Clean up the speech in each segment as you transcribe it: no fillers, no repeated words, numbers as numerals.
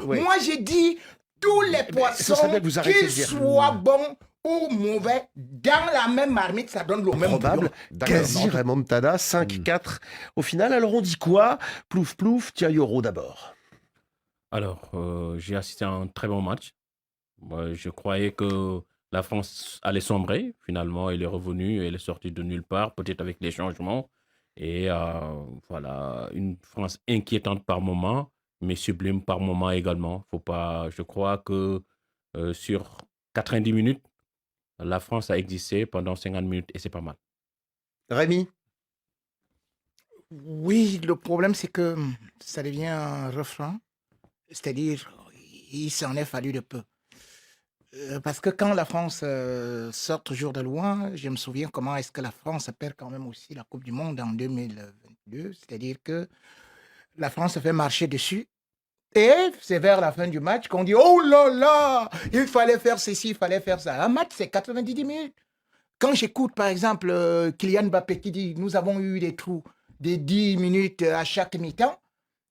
Oui. Moi, j'ai dit tous les poissons, serait bien que vous arrêtiez qu'ils de dire. soient bons ou mauvais, dans la même marmite, ça donne le même Probable. bouillon. Quasi remontada, 5-4 au final. Alors on dit quoi? Plouf plouf, tiens Yoro d'abord. Alors, j'ai assisté à un très bon match. Moi, je croyais que la France allait sombrer. Finalement, elle est revenue, elle est sortie de nulle part, peut-être avec les changements. Et voilà, une France inquiétante par moment, mais sublime par moment également. Faut pas, je crois que sur 90 minutes, la France a existé pendant 50 minutes et c'est pas mal. Rémi? Oui, le problème, c'est que ça devient un refrain. C'est-à-dire, il s'en est fallu de peu. Parce que quand la France sort toujours de loin, je me souviens comment est-ce que la France perd quand même aussi la Coupe du Monde en 2022. C'est-à-dire que la France se fait marcher dessus. Et c'est vers la fin du match qu'on dit, oh là là, il fallait faire ceci, il fallait faire ça. Un match, c'est 90 minutes. Quand j'écoute, par exemple, Kylian Mbappé qui dit, nous avons eu des trous de 10 minutes à chaque mi-temps,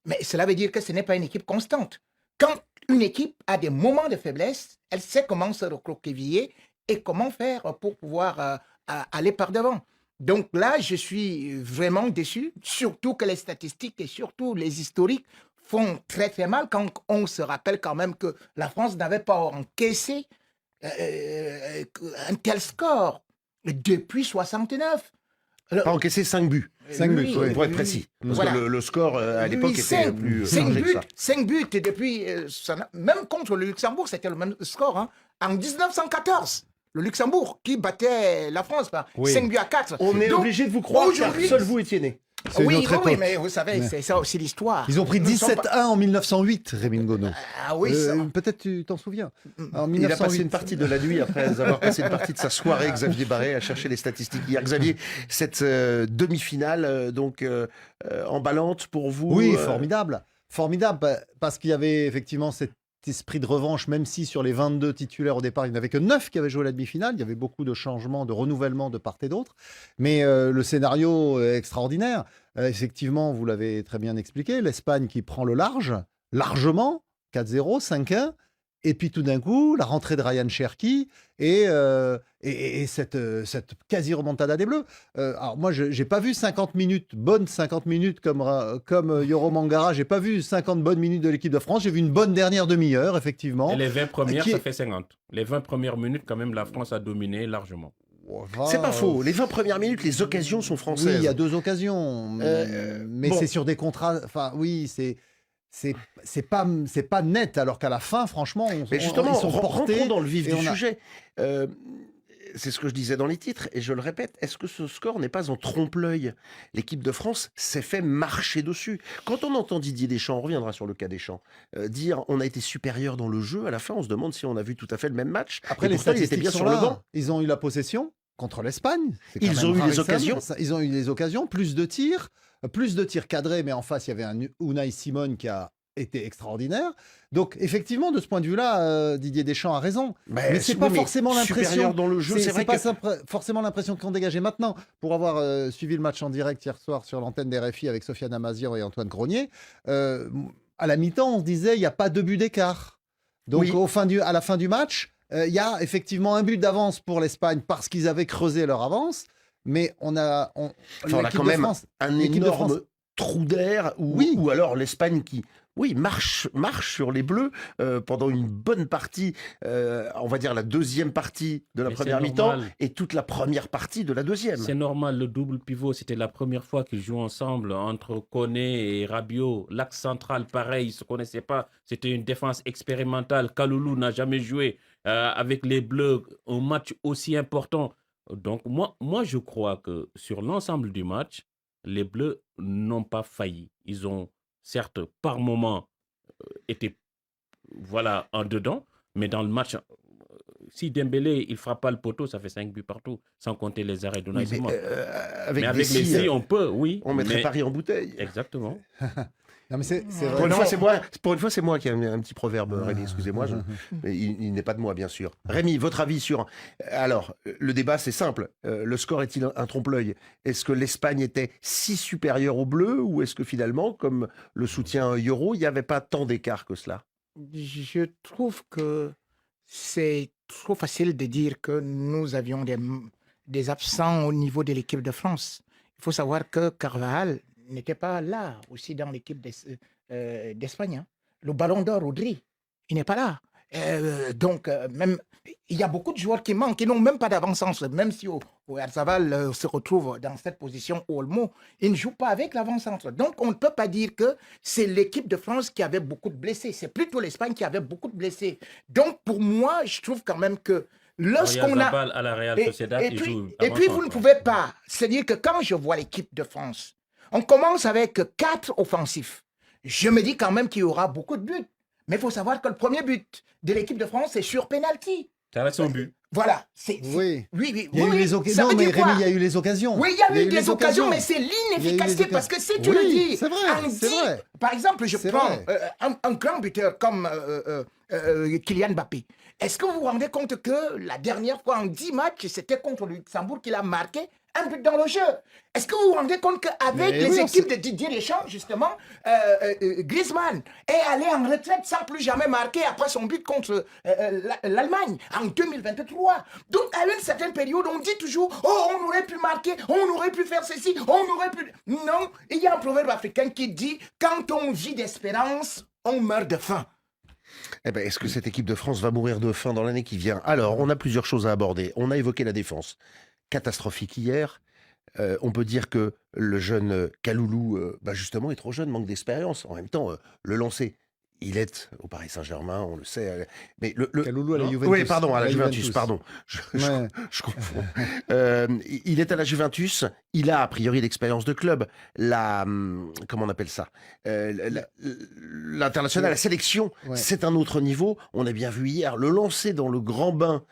mais cela veut dire que ce n'est pas une équipe constante. Quand une équipe a des moments de faiblesse, elle sait comment se recroqueviller et comment faire pour pouvoir aller par devant. Donc là, je suis vraiment déçu, surtout que les statistiques et surtout les historiques font très très mal quand on se rappelle quand même que la France n'avait pas encaissé un tel score depuis 69. Pas encaissé 5 buts. 5 buts, oui. Pour être précis. Parce Voilà. que le score à l'époque Oui, était plus chargé que ça. 5 buts depuis. Même contre le Luxembourg, c'était le même score. Hein. En 1914, le Luxembourg qui battait la France par 5 buts à 4. On est Donc, obligé de vous croire car aujourd'hui- seul vous étiez né. C'est une Oui, autre oui, oui, époque. mais vous savez, c'est ça aussi l'histoire. Ils ont pris Nous ne sommes 17-1 en 1908, Rémi Ngono. Ah oui, ça. Peut-être tu t'en souviens. En Il a passé 1908. une partie de la nuit après avoir passé une partie de sa soirée, Xavier Barré, à chercher les statistiques hier. Xavier, cette demi-finale, emballante pour vous Oui, formidable. Formidable, parce qu'il y avait effectivement cet esprit de revanche, même si sur les 22 titulaires au départ, il n'y en avait que 9 qui avaient joué la demi-finale. Il y avait beaucoup de changements, de renouvellement de part et d'autre. Mais le scénario est extraordinaire. Effectivement, vous l'avez très bien expliqué, l'Espagne qui prend le large, largement, 4-0, 5-1. Et puis tout d'un coup, la rentrée de Ryan Cherki et cette quasi-remontada des Bleus. Alors moi, je n'ai pas vu 50 minutes, bonnes 50 minutes comme Yoro Mangara. Je n'ai pas vu 50 bonnes minutes de l'équipe de France. J'ai vu une bonne dernière demi-heure, effectivement. Et les 20 premières, Qui est- ça fait 50. Les 20 premières minutes, quand même, la France a dominé largement. C'est pas faux. Les 20 premières minutes, les occasions sont Oui, françaises. il y a 2 occasions. Mais bon. c'est sur des contrats. Enfin, oui, c'est pas net, alors qu'à la fin, franchement, Mais justement, ils sont portés. rentrons dans le vif et du on a- sujet. C'est ce que je disais dans les titres, et je le répète, est-ce que ce score n'est pas en trompe-l'œil? L'équipe de France s'est fait marcher dessus. Quand on entend Didier Deschamps, on reviendra sur le cas Deschamps, dire on a été supérieur dans le jeu, à la fin on se demande si on a vu tout à fait le même match. Après, Et les pourtant, il était statistiques bien sont sur le là. banc. Ils ont eu la possession contre l'Espagne. C'est quand Ils même ont eu les rarissime. occasions. Ils ont eu les occasions, plus de tirs cadrés, mais en face, il y avait un Unai Simon qui a été extraordinaire. Donc, effectivement, de ce point de vue-là, Didier Deschamps a raison. Mais c'est oui, pas mais forcément supérieur l'impression. dans le jeu, c'est vrai pas que forcément l'impression qu'on dégageait maintenant. Pour avoir suivi le match en direct hier soir sur l'antenne des RFI avec Sofiane Amazian et Antoine Grenier, à la mi-temps, on se disait il n'y a pas 2 buts d'écart. Donc, Oui. à la fin du match, il y a effectivement un but d'avance pour l'Espagne parce qu'ils avaient creusé leur avance. Mais on a quand même un l'équipe de France- énorme trou d'air ou alors l'Espagne qui marche sur les Bleus pendant une bonne partie, on va dire la deuxième partie de la Mais première c'est mi-temps normal. et toute la première partie de la deuxième. C'est normal, le double pivot, c'était la première fois qu'ils jouent ensemble entre Koné et Rabiot. L'axe central, pareil, ils ne se connaissaient pas. C'était une défense expérimentale. Kaloulou n'a jamais joué avec les Bleus un match aussi important. Donc, moi, je crois que sur l'ensemble du match, les Bleus n'ont pas failli. Ils ont, certes, par moment, été en dedans, mais dans le match, si Dembélé, il frappe pas le poteau, ça fait 5 buts partout, sans compter les arrêts de Oui, Naïs. mais, avec Mais avec Messi, Messi, on peut, oui. on mettrait mais- Paris en bouteille. Exactement. Non, mais c'est Pour vrai. une fois, c'est moi qui ai un petit proverbe, Rémi, excusez-moi. Mais il n'est pas de moi, bien sûr. Rémi, votre avis sur... Alors, le débat, c'est simple. Le score est-il un trompe-l'œil? Est-ce que l'Espagne était si supérieure aux Bleus ou est-ce que finalement, comme le soutient Yoro, il n'y avait pas tant d'écart que cela? Je trouve que c'est trop facile de dire que nous avions des absents au niveau de l'équipe de France. Il faut savoir que Carvajal n'était pas là aussi dans l'équipe d'Espagne, hein. Le Ballon d'Or, Rodri, il n'est pas là. Même, il y a beaucoup de joueurs qui manquent, qui n'ont même pas d'avant-centre. Même si Oyarzabal se retrouve dans cette position au Olmo, il ne joue pas avec l'avant-centre. Donc, on ne peut pas dire que c'est l'équipe de France qui avait beaucoup de blessés. C'est plutôt l'Espagne qui avait beaucoup de blessés. Donc, pour moi, je trouve quand même que lorsqu'on a... Oyarzabal à la Real Et, Sociedad, et il puis, joue et puis, vous ne avant-centre. pouvez pas. C'est-à-dire que quand je vois l'équipe de France, on commence avec 4 offensifs. Je me dis quand même qu'il y aura beaucoup de buts. Mais il faut savoir que le premier but de l'équipe de France est sur penalty. Ça reste son but. Voilà. Oui. Oui, Il y a eu les occasions. ça Non, veut mais dire quoi? Rémi, il y a eu les occasions. Oui, il y a eu les des occasions, mais c'est Il y a eu les l'inefficacité. occasions. Parce que si tu Oui, le dis, c'est vrai, on c'est dit- vrai. par exemple, je C'est prends vrai. un grand buteur comme Kylian Mbappé. Est-ce que vous vous rendez compte que la dernière fois en 10 matchs, c'était contre le Luxembourg qu'il a marqué un but dans le jeu? Est-ce que vous vous rendez compte qu'avec Mais les oui, on équipes de Didier Deschamps, justement, Griezmann est allé en retraite sans plus jamais marquer après son but contre l'Allemagne en 2023. Donc, à une certaine période, on dit toujours, oh, on aurait pu marquer, on aurait pu faire ceci, on aurait pu... Non, il y a un proverbe africain qui dit, quand on vit d'espérance, on meurt de faim. Eh ben, est-ce que cette équipe de France va mourir de faim dans l'année qui vient? Alors, on a plusieurs choses à aborder. On a évoqué la défense. Catastrophique hier. On peut dire que le jeune Kaloulou, justement, est trop jeune, manque d'expérience. En même temps, le lancer, il est au Paris Saint-Germain, on le sait. Mais Kaloulou à la Non. Juventus. Oui, pardon, à la Juventus, pardon. Ouais. Je confonds. Il est à la Juventus. Il a, a priori, l'expérience de club. Comment on appelle ça? L'international, la sélection, Ouais. c'est un autre niveau. On a bien vu hier le lancer dans le grand bain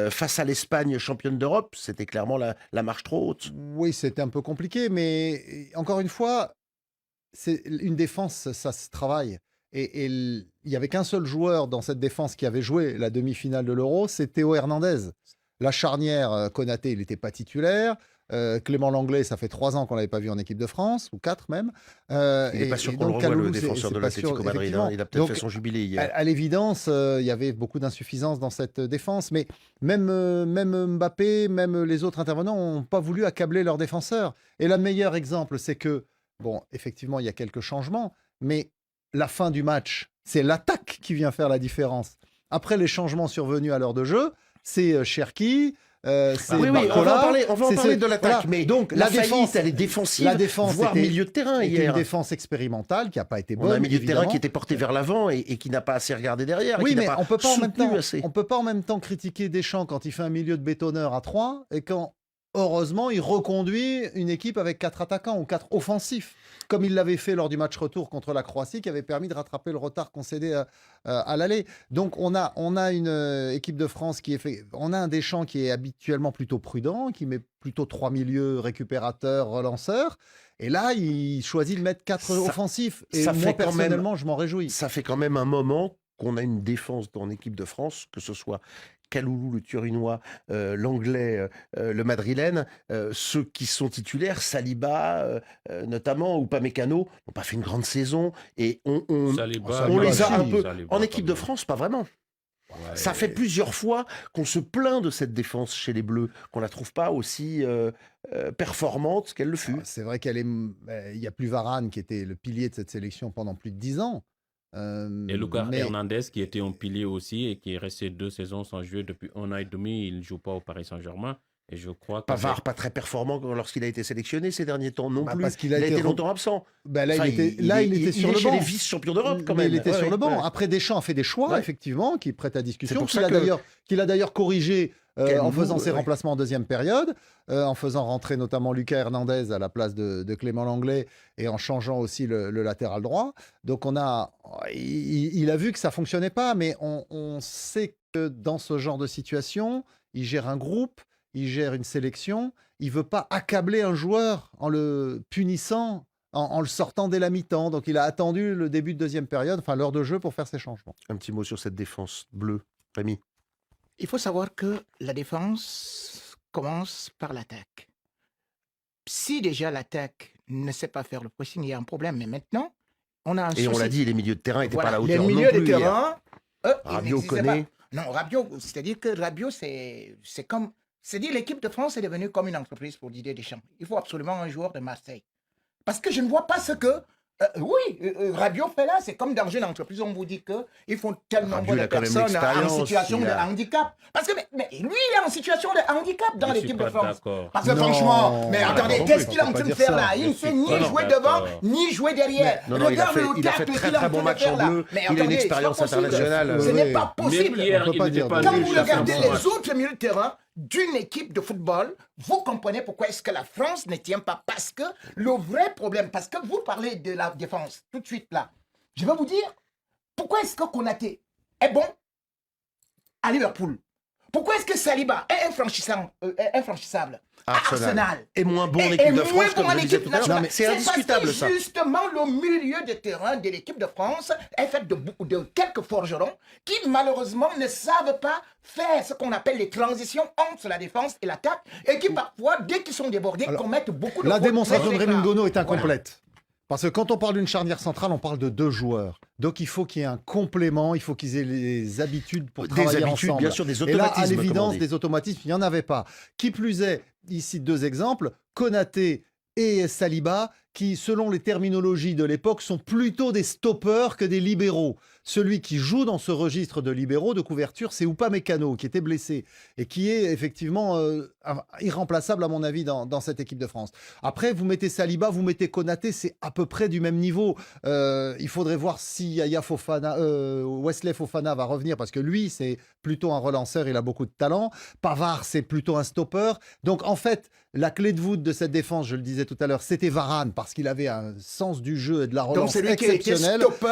face à l'Espagne, championne d'Europe. C'était clairement la marche trop haute. Oui, c'était un peu compliqué, mais encore une fois, c'est une défense, ça se travaille. Et il n'y avait qu'un seul joueur dans cette défense qui avait joué la demi-finale de l'Euro, c'est Théo Hernandez. La charnière, Konaté, il n'était pas titulaire. Clément Langlais, ça fait 3 ans qu'on ne l'avait pas vu en équipe de France, ou 4 même. Il n'est pas sûr qu'on le donc, revoie, le Kaloulou, défenseur c'est de pas sûr, l'Atlético Madrid. effectivement. Il a peut-être Donc, fait son jubilé À, hier. à l'évidence, il y avait beaucoup d'insuffisances dans cette défense, mais même Mbappé, même les autres intervenants n'ont pas voulu accabler leurs défenseurs. Et le meilleur exemple, c'est que, bon, effectivement, il y a quelques changements, mais la fin du match, c'est l'attaque qui vient faire la différence. Après les changements survenus à l'heure de jeu, c'est Cherki, c'est Oui, on va en Barcola, parler de l'attaque, voilà. mais Donc la défense, défense, elle est défensive, la défense voire était- milieu de terrain était hier. une défense expérimentale qui n'a pas été bonne. On a un milieu de terrain évidemment. qui était porté vers l'avant et qui n'a pas assez regardé derrière. et Oui, qui n'a mais on peut pas en même soutenu temps, assez. on peut pas en même temps critiquer Deschamps quand il fait un milieu de bétonneur à 3 et quand, heureusement, il reconduit une équipe avec 4 attaquants ou 4 offensifs, comme il l'avait fait lors du match retour contre la Croatie, qui avait permis de rattraper le retard concédé à l'aller. Donc, on a une équipe de France on a un Deschamps qui est habituellement plutôt prudent, qui met plutôt 3 milieux récupérateurs, relanceurs. Et là, il choisit de mettre 4 Ça- offensifs. Et ça moi, fait quand même- personnellement, je m'en réjouis. Ça fait quand même un moment qu'on a une défense dans l'équipe de France, que ce soit Kaloulou, le Turinois, l'Anglais, le Madrilène, ceux qui sont titulaires, Saliba notamment, ou Upamecano, n'ont pas fait une grande saison. Et Saliba, on les a si, un peu... Saliba, En équipe de quand même. France, pas vraiment. Ouais. Ça fait plusieurs fois qu'on se plaint de cette défense chez les Bleus, qu'on la trouve pas aussi performante qu'elle le fut. C'est vrai il y a plus Varane qui était le pilier de cette sélection pendant plus de 10 ans. Et Lucas mais Hernandez, qui était un pilier aussi et qui est resté 2 saisons sans jouer depuis 1 an et demi, il ne joue pas au Paris Saint-Germain. Et je crois que Pavard, pas très performant lorsqu'il a été sélectionné ces derniers temps non plus. parce qu'il Il a a été été longtemps absent. là, Enfin, il était sur est le chez banc. les vice-champions d'Europe quand Mais même. il était Ouais, sur le banc. ouais. Après, Deschamps a fait des choix, Ouais. effectivement, qui prêtent à discussion, pour qu'il ça a que- d'ailleurs corrigé en Kaloulou, faisant ses ouais. remplacements en deuxième période, en faisant rentrer notamment Lucas Hernandez à la place de Clément Langlais et en changeant aussi le latéral droit. Donc, il a vu que ça fonctionnait pas, mais on sait que dans ce genre de situation, il gère un groupe, il gère une sélection, il veut pas accabler un joueur en le punissant, en le sortant dès la mi-temps. Donc, il a attendu le début de deuxième période, enfin l'heure de jeu, pour faire ses changements. Un petit mot sur cette défense bleue, Rémi. Il faut savoir que la défense commence par l'attaque. Si déjà l'attaque ne sait pas faire le pressing, il y a un problème. Mais maintenant, on a un Et on souci. l'a dit, les milieux de terrain n'étaient pas à la Les hauteur non milieux de plus hier. terrain, ils Rabiot n'existaient connaît. pas. Non, Rabiot, c'est-à-dire que Rabiot, c'est comme... C'est-à-dire l'équipe de France est devenue comme une entreprise pour Didier Deschamps. Il faut absolument un joueur de Marseille. Parce que je ne vois pas ce que... Rabiot fait là, c'est comme dans une entreprise, on vous dit qu'il faut tel nombre Rabiot, il de a quand même personnes en l'expérience, situation il de a- handicap. Parce que mais lui, il est en situation de handicap dans Je suis l'équipe de pas France. d'accord. Parce que Non, franchement, mais non, attendez, non qu'est-ce plus, qu'il est en faut train pas de dire faire ça. là? Il ne Je fait suis ni pas jouer d'accord. devant, ni jouer derrière. Non, non, il a Regarde fait, le il a tacle fait qu'il très est en très bon train de match faire en là. bleu. Mais Il a une attendez, expérience c'est pas possible. internationale. Ce Oui. n'est pas Même possible. hier, On peut il pas n'était dire pas de- Quand nul. vous il a fait un regardez bon les match. autres milieux de terrain d'une équipe de football, vous comprenez pourquoi est-ce que la France ne tient pas. Parce que le vrai problème, parce que vous parlez de la défense tout de suite là, je vais vous dire, pourquoi est-ce que Konaté est bon à Liverpool? Pourquoi est-ce que Saliba est infranchissable à Arsenal? Et moins bon en Et équipe de moins France, bon comme en je le disais équipe tout à l'heure. nationale. Non, mais c'est indiscutable parce ça. que justement, le milieu de terrain de l'équipe de France est fait de quelques forgerons qui malheureusement ne savent pas faire ce qu'on appelle les transitions entre la défense et l'attaque et qui parfois, dès qu'ils sont débordés, Alors, commettent beaucoup de La fautes démonstration très de graves. Raymond Gono est Voilà. incomplète. Parce que quand on parle d'une charnière centrale, on parle de deux joueurs. Donc il faut qu'il y ait un complément, il faut qu'ils aient les habitudes pour Des travailler habitudes, ensemble. bien sûr, des Et là, à automatismes, comme on l'évidence, dit. des automatismes, il n'y en avait pas. Qui plus est, ici deux exemples, Konaté et Saliba, qui, selon les terminologies de l'époque, sont plutôt des stoppeurs que des libéraux. Celui qui joue dans ce registre de libéraux de couverture, c'est Upamecano, qui était blessé et qui est effectivement irremplaçable, à mon avis, dans cette équipe de France. Après, vous mettez Saliba, vous mettez Konaté, c'est à peu près du même niveau. Il faudrait voir si Wesley Fofana va revenir, parce que lui, c'est plutôt un relanceur, il a beaucoup de talent. Pavard, c'est plutôt un stopper. Donc, en fait, la clé de voûte de cette défense, je le disais tout à l'heure, c'était Varane, parce qu'il avait un sens du jeu et de la Donc relance c'est lui qui était exceptionnel. stopper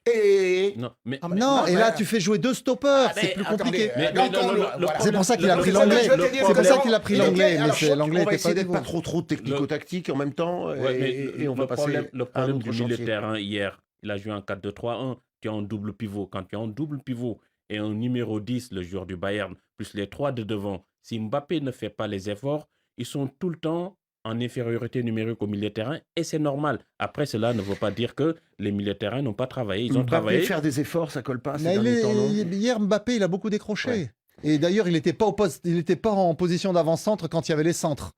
et... Non, mais Ah, mais Non, et là, ouais. tu fais jouer deux stoppers, Ah, c'est mais plus attendez, compliqué. Mais donc non, on non, le- le voilà. problème- C'est pour ça qu'il a le pris problème- l'anglais. Je vais te dire le que C'est pour ça problème- qu'il a pris il était- l'anglais, mais alors, c'est l'anglais On va était essayer pas d'être niveau. pas trop technico-tactique en même temps. Et on va passer le à un problème autre du milieu de chantier. terrain hier, il a joué en 4-2-3-1, tu as un double pivot. Quand tu as un double pivot et un numéro 10, le joueur du Bayern, plus les trois de devant, si Mbappé ne fait pas les efforts, ils sont tout le temps en infériorité numérique au milieu de terrain et c'est normal. Après, cela ne veut pas dire que les milieux de terrain n'ont pas travaillé. Ils ont Mbappé, travaillé. faire des efforts, ça colle pas ces Mais derniers temps, non hier, Mbappé, il a beaucoup décroché. Ouais. Et d'ailleurs, il n'était pas, il était pas en position d'avant-centre quand il y avait les centres.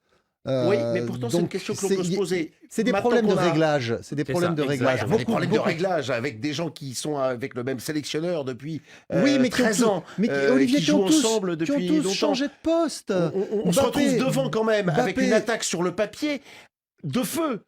Oui, mais pourtant, c'est une donc, question que l'on peut se poser. C'est des Maintenant problèmes de qu'on a- réglage. C'est des C'est problèmes ça, de exact. réglage. Ouais, des problèmes de réglage avec des gens qui sont avec le même sélectionneur depuis Oui, mais qui ont 13 tous- ans, mais Olivier, qui qui ont jouent tous, ensemble qui ont depuis tous longtemps. changé de poste. On se Mbappé- retrouve devant quand même avec Mbappé- une attaque sur le papier de feu.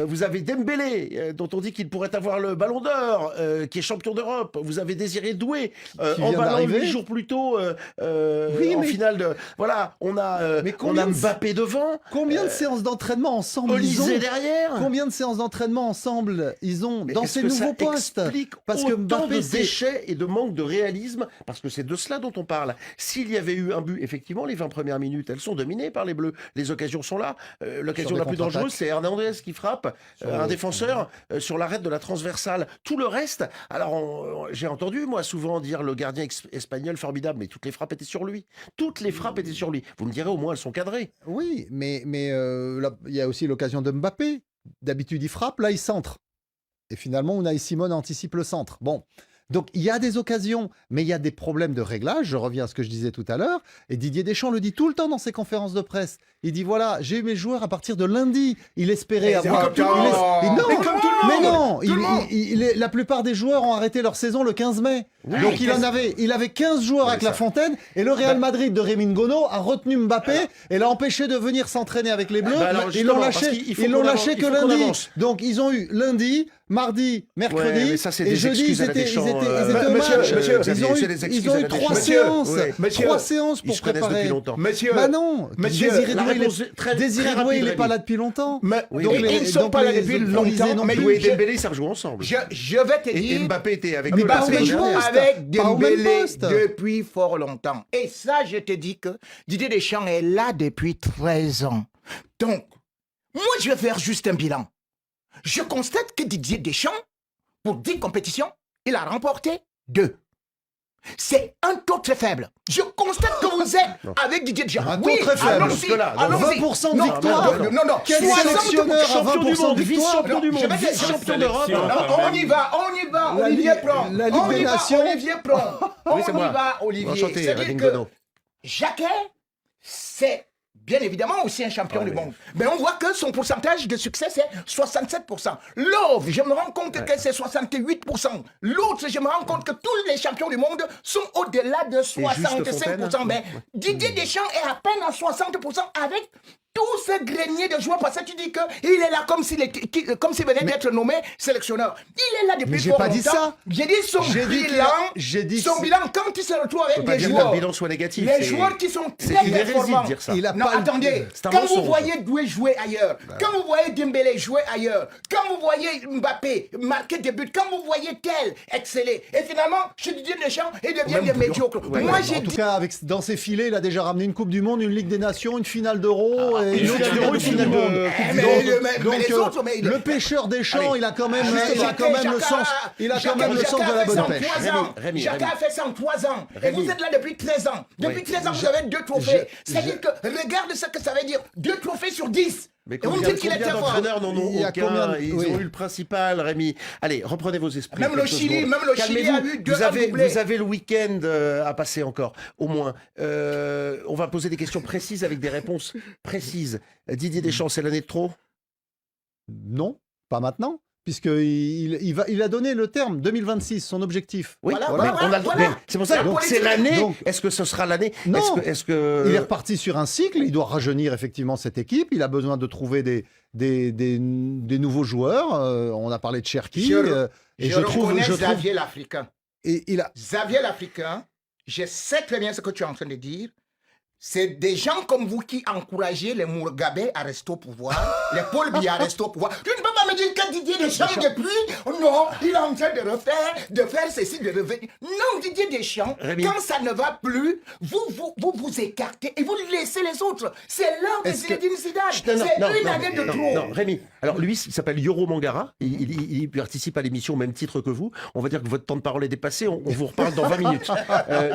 Vous avez Dembélé, dont on dit qu'il pourrait avoir le Ballon d'Or, qui est champion d'Europe. Vous avez Désiré Doué, Qui en vient ballant d'arriver. 8 jours plus tôt, Oui, en mais- finale de... Voilà, on a Mais on combien a de- Mbappé devant, Combien de séances d'entraînement ensemble ils ont Olysée derrière. Combien de séances d'entraînement ensemble ils ont Mais dans est-ce ces que ça nouveaux postes? explique Parce que autant Mbappé, de c'est- déchets et de manque de réalisme, parce que c'est de cela dont on parle. S'il y avait eu un but, effectivement, les 20 premières minutes, elles sont dominées par les Bleus. Les occasions sont là. L'occasion Sur la des plus dangereuse, contre-attaques. c'est Hernandez qui frappe, un le- défenseur, sur l'arrêt de la transversale. Tout le reste, alors j'ai entendu, moi, souvent dire le gardien espagnol formidable, mais toutes les frappes étaient sur lui. Toutes les frappes étaient sur lui. Vous me direz, au moins, elles sont cadrées. Oui, mais là, il y a aussi l'occasion de Mbappé. D'habitude, il frappe, là, il centre. Et finalement, Unai Simon anticipe le centre. Bon. Donc, il y a des occasions, mais il y a des problèmes de réglage. Je reviens à ce que je disais tout à l'heure. Et Didier Deschamps le dit tout le temps dans ses conférences de presse. Il dit, voilà, j'ai eu mes joueurs à partir de lundi. Il espérait avoir... comme tout le monde. Non, Mais comme tout le mais monde. non, Tout le monde. la plupart des joueurs ont arrêté leur saison le 15 mai. Oui. Donc il avait 15 joueurs Ouais, avec ça- la Fontaine et le Real Madrid de Rémin Gono a retenu Mbappé et l'a empêché de venir s'entraîner avec les Bleus. Bah alors, Ils l'ont justement, lâché, parce qu'il faut ils l'ont qu'on lâché avance, que il faut qu'on lundi. avance. Donc ils ont eu lundi, mardi, mercredi Ouais, mais ça, c'est et des jeudi excuses ils à la étaient, Deschamps, ils étaient au monsieur, match. monsieur, Xavier, Ils ont c'est des excuses eu à la 3 Deschamps. séances, Ouais. Monsieur, 3 séances Ils pour se connaissent depuis préparer. longtemps. Monsieur, Bah non, Monsieur, Désiré La Doué, réponse est très Désiré rapide, Doué, il n'est Rémi. pas là depuis longtemps. mais Oui. ils ne sont pas là depuis Olysée longtemps, non mais plus. Doué et je- Dembélé, ça joué ensemble. je vais te Et dire... Mbappé était avec Mais eux pas la au saison même joue dernière. poste. avec Pas au même Dembélé poste. depuis fort longtemps. Et ça, je te dis que Didier Deschamps est là depuis 13 ans. Donc, moi, je vais faire juste un bilan. Je constate que Didier Deschamps, pour 10 compétitions, il a remporté 2. C'est un taux très faible. Je constate que vous êtes avec Didier Deschamps. Un taux très faible. allons-y, Jusque-là, donc allons-y. 20% de Non, victoire. non. Quel 60%. sélectionneur à champion du 20% monde, de victoire? vice-champion du Non, monde, je vais dire, vice-champion d'Europe. sélection. Non, on y va. La Olivier Ligue- prend. la Ligue On des y va, Nations. Olivier prend. Oui, c'est On y moi. va, Olivier. Enchanté, C'est-à-dire Reding que Bono. Jacquet, c'est bien évidemment aussi un champion du monde. Mais on voit que son pourcentage de succès, c'est 67%. Love, je me rends compte que c'est 68%. L'autre, je me rends compte que tous les champions du monde sont au-delà de 65%. Mais Didier Deschamps est à peine à 60% avec tout ce grenier de joueurs. Parce que tu dis qu'il est là comme s'il venait d'être nommé sélectionneur. Il est là depuis Mais j'ai fort pas dit longtemps. ça. J'ai dit son J'ai dit bilan. j'ai dit Son bilan, quand il se retrouve On peut avec pas des dire que le joueurs. bilan soit négatif. Les c'est- joueurs qui sont c'est très une hérésie performants. de dire ça. Il a Non, pas le- attendez. C'est un Quand vous mensonge. voyez Doué jouer ailleurs, quand vous voyez Dembélé jouer ailleurs, quand vous voyez Mbappé marquer des buts, quand vous voyez tel exceller, et finalement, chez Didier Deschamps, il devient Même des Bouillon. médiocres. Ouais, Moi, ouais, j'ai En tout dit. cas, dans ses filets, il a déjà ramené une Coupe du Monde, une Ligue des Nations, une finale d'Euro et une une autre finale d'Euro, finale une finale de- Mais les autres, mais le pêcheur des champs, Allez. il a quand même, Mais il a quand même le sens, il a quand même le sens de la bonne pêche. Rémi, Jacques a fait ça en 3 ans. Et Rémi. vous êtes là depuis 13 ans. Depuis Oui. 13 ans, vous avez 2 trophées. C'est-à-dire que, regarde ce que ça veut dire. 2 trophées sur 10. Mais Et vous me combien, dites qu'il était combien fort. d'entraîneurs n'en ont Il y a aucun? combien de- Ils oui. ont eu le principal, Rémi. Allez, reprenez vos esprits. Même le quelques Chili, secondes. même le Chili Calmez-vous. a eu 2 vous avez, doublés. vous avez le week-end à passer encore, au moins. On va poser des questions précises avec des réponses précises. Didier Deschamps, c'est l'année de trop? Non, pas maintenant, puisqu'il a donné le terme 2026, son objectif. Oui, Voilà, mais voilà, on a le- voilà. mais c'est pour ça. Donc, C'est l'année. donc- Est-ce que ce sera l'année? Non. Est-ce que Il est reparti sur un cycle, il doit rajeunir effectivement cette équipe, il a besoin de trouver des nouveaux joueurs. On a parlé de Cherki. Et Je reconnais je trouve, Xavier l'Africain. et il a, Xavier l'Africain, je sais très bien ce que tu es en train de dire. C'est des gens comme vous qui encouragez les Mugabe à rester au pouvoir, les Paul Biya à rester au pouvoir. Tu ne peux pas me dire que Didier Deschamps depuis, non, il est en train de faire ceci, de revenir. Non, Didier Deschamps, Rémi. quand ça ne va plus, vous écartez et vous laissez les autres. C'est l'heure de Est-ce que- Zinedine Zidane. Non, C'est non, une non, année de non, trop. non, Rémi. Alors lui, il s'appelle Yoro Mangara. Il participe à l'émission au même titre que vous. On va dire que votre temps de parole est dépassé. On vous reparle dans 20 minutes.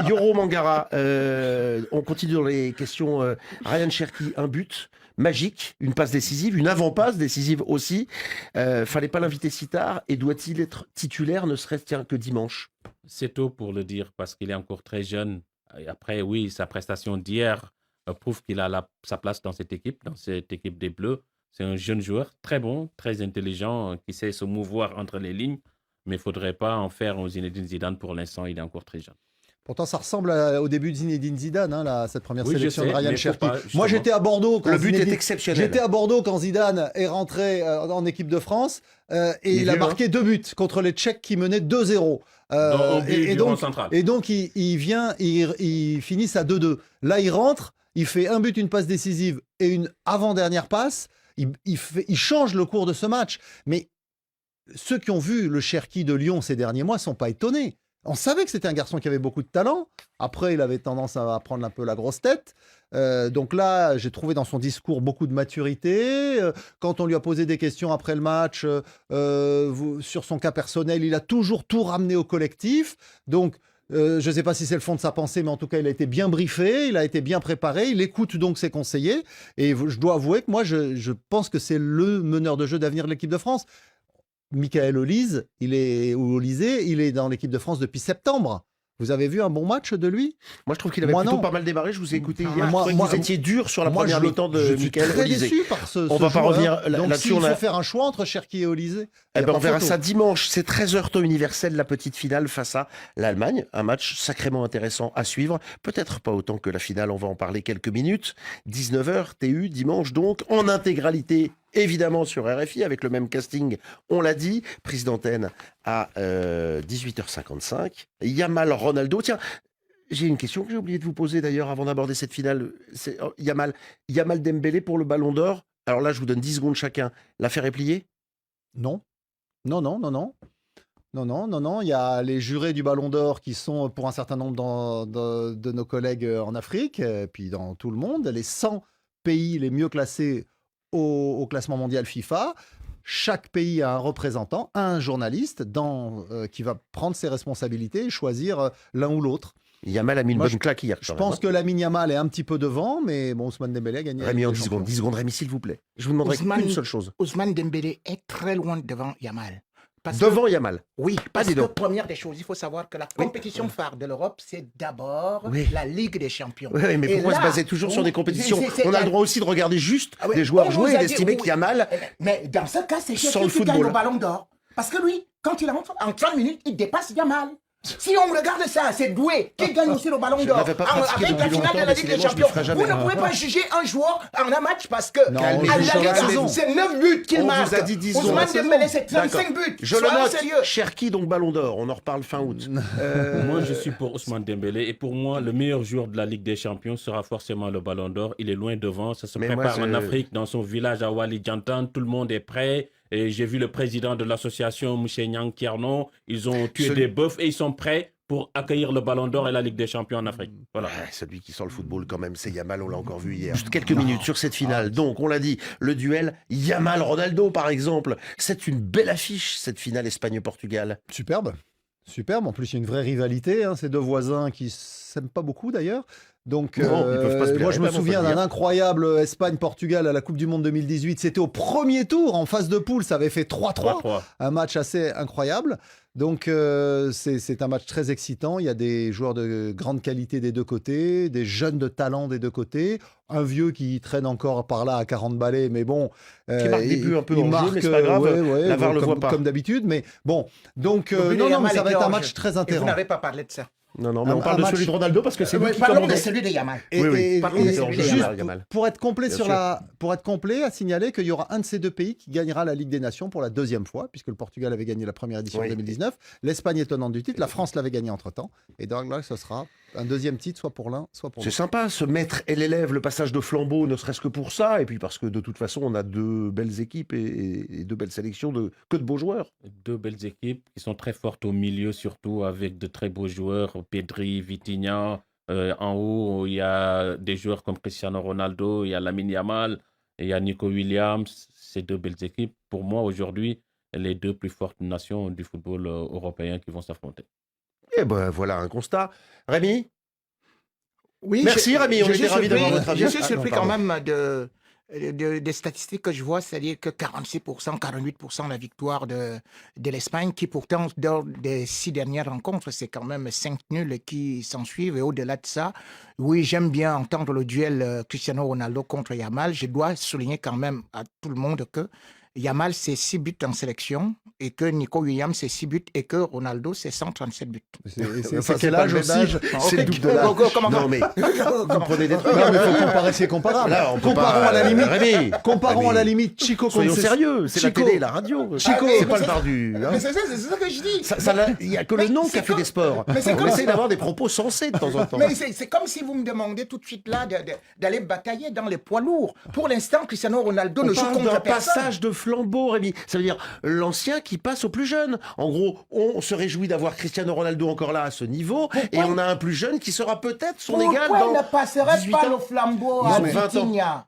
Yoro Mangara, on continue dans les questions. Ryan Cherki, un but magique, une passe décisive, une avant-passe décisive aussi. Fallait pas l'inviter si tard. Et doit-il être titulaire, ne serait-ce tiens, que dimanche? C'est tôt pour le dire parce qu'il est encore très jeune. Et après, oui, sa prestation d'hier prouve qu'il a sa place dans cette équipe des Bleus. C'est un jeune joueur très bon, très intelligent, qui sait se mouvoir entre les lignes. Mais il ne faudrait pas en faire un Zinedine Zidane pour l'instant. Il est encore très jeune. pourtant, ça ressemble au début de Zinedine Zidane, hein, cette première Oui, je sélection sais, de Ryan mais faut Cherki. pas, Moi, justement. j'étais à Bordeaux quand Le but Zinedine- est exceptionnel. J'étais à Bordeaux quand Zidane est rentré en équipe de France et Il est il a vieux, marqué 2 buts contre les Tchèques qui menaient 2-0. Au but Et du rang donc, central. et donc, ils finissent à 2-2. Là, il rentre, il fait un but, une passe décisive et une avant-dernière passe. Il change le cours de ce match. Mais ceux qui ont vu le Cherki de Lyon ces derniers mois ne sont pas étonnés. On savait que c'était un garçon qui avait beaucoup de talent. Après, il avait tendance à prendre un peu la grosse tête. Donc là, j'ai trouvé dans son discours beaucoup de maturité. Quand on lui a posé des questions après le match sur son cas personnel, il a toujours tout ramené au collectif. Donc, je ne sais pas si c'est le fond de sa pensée, mais en tout cas, il a été bien briefé, il a été bien préparé. Il écoute donc ses conseillers. Et je dois avouer que moi, je pense que c'est le meneur de jeu d'avenir de l'équipe de France. Michael Olise, il est dans l'équipe de France depuis septembre. Vous avez vu un bon match de lui? Moi, je trouve qu'il avait Moi, plutôt non. pas mal démarré. Je vous ai écouté hier. Moi- Je trouvais que moi- vous étiez dur sur la Moi, première mi-temps de je suis Michael très Olise. déçu par ce On va pas joueur. revenir Donc, là-dessus, s'il on a- faut faire un choix entre Cherki et Olise, Eh ben, on verra ça dimanche. C'est 13h temps universel, la petite finale face à l'Allemagne. Un match sacrément intéressant à suivre. Peut-être pas autant que la finale, on va en parler quelques minutes. 19h, TU, dimanche donc, en intégralité, évidemment sur RFI, avec le même casting, on l'a dit. Prise d'antenne à 18h55. Yamal Ronaldo. Tiens, j'ai une question que j'ai oublié de vous poser d'ailleurs avant d'aborder cette finale. C'est Yamal Dembélé pour le Ballon d'Or. Alors là, je vous donne 10 secondes chacun. L'affaire est pliée? Non. Non. Il y a les jurés du Ballon d'Or qui sont pour un certain nombre de nos collègues en Afrique, puis dans tout le monde, les 100 pays les mieux classés au classement mondial FIFA. chaque pays a un représentant, un journaliste qui va prendre ses responsabilités et choisir l'un ou l'autre. Yamal a mis une Moi, bonne claque hier. Je quand même, pense hein. que Lamine Yamal est un petit peu devant, mais bon, Ousmane Dembélé a gagné la Rémi, Ligue en des 10 Champions. secondes. 10 secondes, Rémi, s'il vous plaît. Je vous demanderai Ousmane- qu'une seule chose. Ousmane Dembélé est très loin devant Yamal. Parce Devant Yamal. Oui, parce dis que donc. première des choses, il faut savoir que la compétition phare de l'Europe, c'est d'abord Oui. la Ligue des Champions. Oui, mais Et pourquoi se là, baser toujours sur des compétitions c'est- On a la- le droit aussi de regarder juste Ah oui, des joueurs on jouer nous et a dit- d'estimer que oui. Yamal. Mais dans ce cas, c'est Sans Cherki le qui gagne football. le ballon d'or. Parce que lui, quand il rentre en 30 minutes, il dépasse Yamal. Si on regarde ça, c'est Doué qui gagne aussi le ballon Je d'or. l'avais pas pratiqué Avec la depuis finale de longtemps, la Ligue des décidément, je le Champions, ferai jamais. vous ne pouvez pas juger un joueur en un match parce que Non, à on la juge sur la Liga, saison. c'est 9 buts qu'il On marque. vous a dit 10 Ousmane secondes. Dembélé, c'est D'accord. 35 buts. Je le Soyons note. sérieux. Cherki, donc ballon d'or. On en reparle fin août. Moi, je suis pour Ousmane Dembélé. Et pour moi, le meilleur joueur de la Ligue des Champions sera forcément le Ballon d'Or. Il est loin devant. Ça se Mais prépare moi, en Afrique, dans son village à Wali Jantan. Tout le monde est prêt. Et j'ai vu le président de l'association, M. Nyang Kiernon. Ils ont tué Celui- des bœufs et ils sont prêts pour accueillir le Ballon d'Or et la Ligue des Champions en Afrique. Voilà. Ouais, celui qui sent le football quand même, c'est Yamal, on l'a encore vu hier. Juste quelques minutes sur cette finale. Donc, on l'a dit, le duel Yamal-Ronaldo, par exemple. C'est une belle affiche, cette finale Espagne-Portugal. Superbe. Superbe. En plus, il y a une vraie rivalité. Ces deux voisins qui s'aiment pas beaucoup d'ailleurs. Donc, Non, ils peuvent pas se moi, je me blairer, souviens on peut le d'un dire. incroyable Espagne-Portugal à la Coupe du Monde 2018. C'était au premier tour, en phase de poule. Ça avait fait 3-3. 3-3. Un match assez incroyable. Donc, c'est un match très excitant. Il y a des joueurs de grande qualité des deux côtés, des jeunes de talent des deux côtés, un vieux qui traîne encore par là à 40 balais, mais bon. Qui marque des buts un peu il en jeu, marque, mais c'est pas grave. La VAR bon, le comme, voit pas. comme d'habitude. Mais bon, donc, Le but de non, mais Yamal ça va était être un hors match jeu. très Et vous intéressant. n'avez pas parlé de ça. Non, mais Un- on parle un de match- celui de Ronaldo parce que c'est lui qui Parlons de commandait. celui de Yamal. Oui, oui. Et Parlons de celui de juste Yamal, Yamal. pour être complet Bien sur sûr. pour être complet, à signaler qu'il y aura un de ces deux pays qui gagnera la Ligue des Nations pour la deuxième fois, puisque le Portugal avait gagné la première édition en Oui. 2019. L'Espagne est tenante du titre, la France l'avait gagné entre-temps. Et donc là, ce sera un deuxième titre, soit pour l'un, soit pour C'est l'autre. sympa, ce maître et l'élève, le passage de flambeau, ne serait-ce que pour ça, et puis parce que de toute façon, on a deux belles équipes et deux belles sélections, que de beaux joueurs. Deux belles équipes qui sont très fortes au milieu, surtout avec de très beaux joueurs. Pedri, Vitinha. En haut, il y a des joueurs comme Cristiano Ronaldo, il y a Lamine Yamal, il y a Nico Williams. Ces deux belles équipes, pour moi, aujourd'hui, les deux plus fortes nations du football européen qui vont s'affronter. Et ben voilà un constat. Rémi, Oui, Merci, Rémi, on était suis ravis d'avoir surpris- votre avis. Je suis Ah, surpris non, quand pardon. même des statistiques que je vois, c'est-à-dire que 46%, 48% la victoire de l'Espagne, qui pourtant, lors des 6 dernières rencontres, c'est quand même 5 nuls qui s'en suivent. Et au-delà de ça, oui, j'aime bien entendre le duel Cristiano Ronaldo contre Yamal. Je dois souligner quand même à tout le monde que Yamal, c'est 6 buts en sélection et que Nico Williams, c'est 6 buts et que Ronaldo, c'est 137 buts. C'est Enfin, quel pas âge le aussi même âge, c'est le double de l'âge. Comment Non, mais vous prenez des trucs. Non, mais il faut comparer ce qui est comparable. Là, on peut Comparons pas, à la limite. Rémi, Comparons Rémi, à la limite Chico soyons contre sérieux, c'est la Chico. télé, la radio. Chico, c'est pas mais le bar du. hein. Mais c'est ça que je dis. Il n'y a que le Mais nom c'est qui a fait comme- des sports. mais c'est On comme- essaie d'avoir des propos sensés de temps en temps. Mais c'est comme si vous me demandez tout de suite là d'aller batailler dans les poids lourds. Pour l'instant, Cristiano Ronaldo On ne joue parle contre d'un personne. passage de flambeau, Rémi. Ça veut dire l'ancien qui passe au plus jeune. En gros, on se réjouit d'avoir Cristiano Ronaldo encore là à ce niveau, et on a un plus jeune qui sera peut-être son égal Pourquoi il dans ne passerait 18 pas ans. le flambeau Ils à ont 20 ans. Vitinha?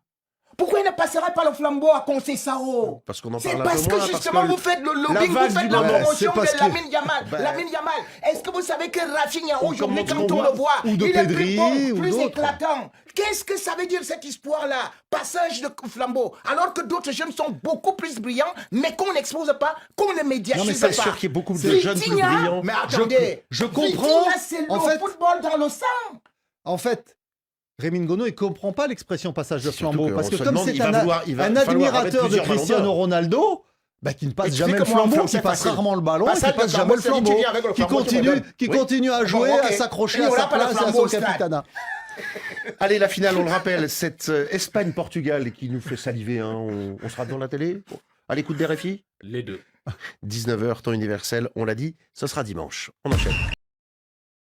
Pourquoi il ne passerait pas le flambeau à Conceição? Parce qu'on en C'est parle un parce peu que moins, justement parce que vous faites le la lobbying, vague vous faites du la moment, promotion c'est parce de que- Lamine Yamal. Ben- Lamine Yamal, est-ce que vous savez que Rafinha On aujourd'hui, commence quand à on voir. le voit, Ou de il est Pedri, plus bon, ou plus d'autres. éclatant? Qu'est-ce que ça veut dire cette histoire-là? Passage de flambeau, alors que d'autres jeunes sont beaucoup plus brillants, mais qu'on n'expose pas, qu'on ne médiatise Non, mais pas. c'est sûr qu'il y a beaucoup de Vitinha, jeunes plus brillants. Mais attendez, Je comprends. Vitinha, c'est En le fait- football dans le sang. En fait, Rémi Ngono, il comprend pas l'expression passage de C'est surtout flambeau. qu'on Parce que se comme demande, c'est il va un falloir admirateur remettre de plusieurs ballons Cristiano d'or. Ronaldo, qui ne passe Et jamais le explique-moi en flambeau, français qui passe facile. rarement le ballon, Passage qui de passe flambeau, jamais le c'est lui qui flambeau, vient avec le qui flambeau, tu me continue, donnes. qui Oui. continue à jouer, ok. à s'accrocher Et à on sa n'a pas le place et à flambeau son au stade. capitanat. Allez, la finale, on le rappelle, cette Espagne-Portugal qui nous fait saliver. Hein, on sera devant la télé à l'écoute des RFI. Les deux. 19h, temps universel, on l'a dit, ce sera dimanche. On enchaîne.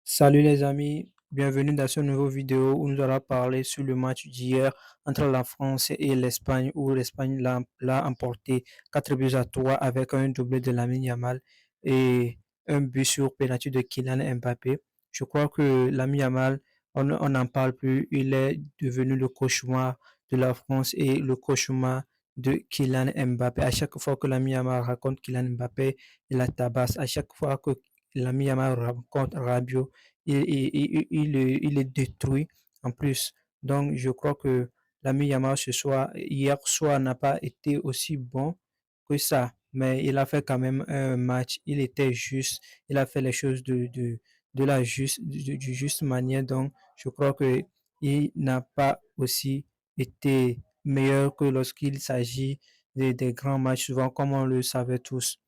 Salut les amis, bienvenue dans ce nouveau vidéo où nous allons parler sur le match d'hier entre la France et l'Espagne où l'Espagne l'a emporté 4-3 avec un doublé de Lamine Yamal et un but sur pénalty de Kylian Mbappé. Je crois que Lamine Yamal, on n'en parle plus, il est devenu le cauchemar de la France et le cauchemar de Kylian Mbappé. À chaque fois que Lamine Yamal raconte Kylian Mbappé, il la tabasse. À chaque fois que Lamine Yamal rencontre Rabiot, il est détruit en plus. Donc, je crois que Lamine Yamal hier soir n'a pas été aussi bon que ça, mais il a fait quand même un match. Il était juste, il a fait les choses de la du juste manière. Donc, je crois que il n'a pas aussi été meilleur que lorsqu'il s'agit des grands matchs, souvent comme on le savait tous.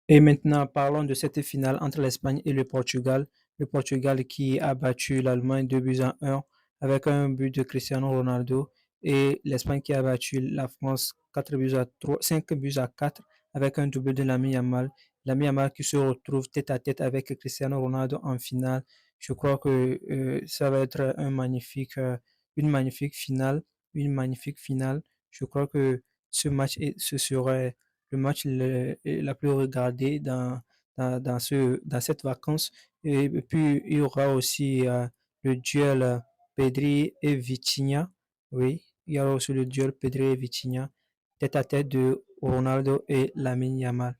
Et maintenant, parlons de cette finale entre l'Espagne et le Portugal. Le Portugal qui a battu l'Allemagne 2 buts à 1 avec un but de Cristiano Ronaldo et l'Espagne qui a battu la France 4 buts à 3, 5 buts à 4 avec un double de Lamine Yamal. Lamine Yamal qui se retrouve tête à tête avec Cristiano Ronaldo en finale. Je crois que ça va être une magnifique finale, une magnifique finale. Je crois que ce serait le match la plus regardée dans cette vacance. Et puis, il y aura aussi le duel Pedri et Vitinha. Oui, il y aura aussi le duel Pedri et Vitinha, tête à tête de Ronaldo et Lamine Yamal.